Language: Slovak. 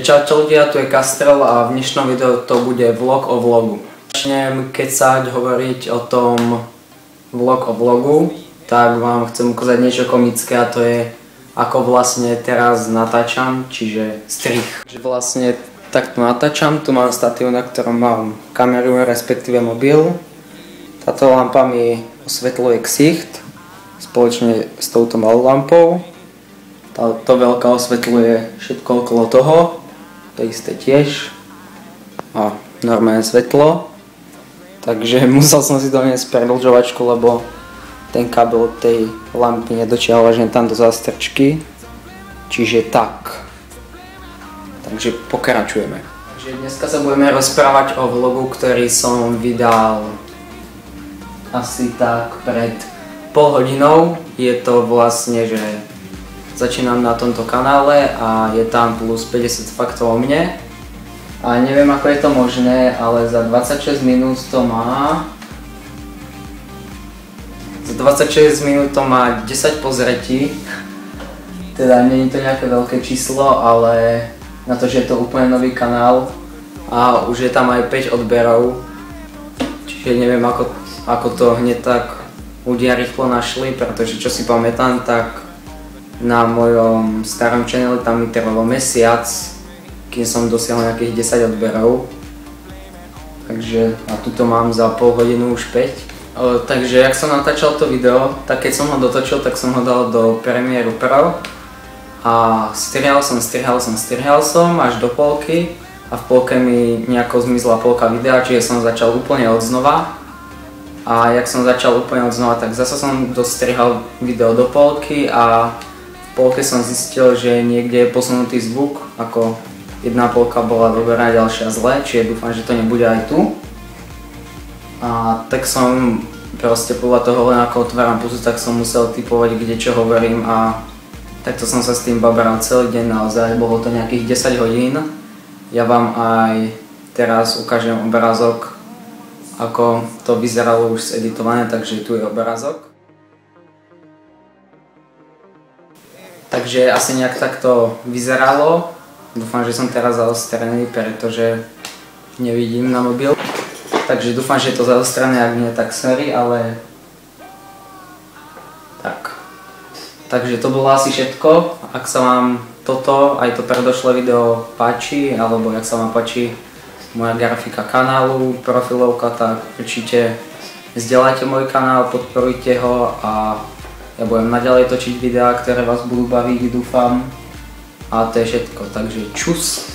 Čaute ľudia, tu je Kastrel a v dnešnom videu to bude vlog o vlogu. Začnem hovoriť o tom vlog o vlogu, tak vám chcem ukázať niečo komické a to je ako vlastne teraz natáčam, čiže strih. Vlastne takto natáčam, tu mám statív, na ktorom mám kameru, respektíve mobil. Táto lampa mi osvetľuje ksicht spoločne s touto malou lampou. Táto veľká osvetľuje všetko okolo toho, to isté tiež a normálne svetlo. Takže musel som si doniesť predĺžovačku, lebo ten kábel tej lampy nedočiahol až tam do zástrčky. Čiže tak. Takže pokračujeme. Takže dneska sa budeme rozprávať o vlogu, ktorý som vydal asi tak pred pol hodinou. Je to vlastne, že začínam na tomto kanále a je tam plus 50 faktov o mne. A neviem ako je to možné, ale za 26 minút to má... Za 26 minút to má 10 pozretí. Teda nie je to nejaké veľké číslo, ale na to, že je to úplne nový kanál a už je tam aj 5 odberov. Čiže neviem ako to hneď tak ľudia rýchlo našli, pretože čo si pamätám, tak na mojom starom channeli tam mi trvalo mesiac, kým som dosiahol nejakých 10 odberov. Takže a tuto mám za pol hodinu už 5. Takže jak som natáčal to video, tak keď som ho dotočil, tak som ho dal do Premiere Pro a strihal som až do polky a v polke mi nejako zmizla polka videa, čiže som začal úplne od znova. A jak som začal úplne od znova, tak zase som dostrihal video do polky a v polke som zistil, že niekde je posunutý zvuk, ako jedna polka bola dobrá, ďalšia zle, čiže dúfam, že to nebude aj tu. A tak som proste podľa toho, len ako otváram pusu, tak som musel typovať, kde čo hovorím a takto som sa s tým babral celý deň naozaj, bolo to nejakých 10 hodín. Ja vám aj teraz ukážem obrázok, ako to vyzeralo už zeditované, takže tu je obrázok. Takže asi nejak takto vyzeralo. Dúfam, že som teraz zaostrený, pretože nevidím na mobil. Takže dúfam, že je to zaostrené, ak nie, tak sorry, ale... Tak. Takže to bolo asi všetko. Ak sa vám toto, aj to predošlé video páči, alebo ak sa vám páči moja grafika kanálu, profilovka, tak určite zdieľajte môj kanál, podporujte ho a ja budem naďalej točiť videá, ktoré vás budú baviť, dúfam. A to je všetko, takže čus!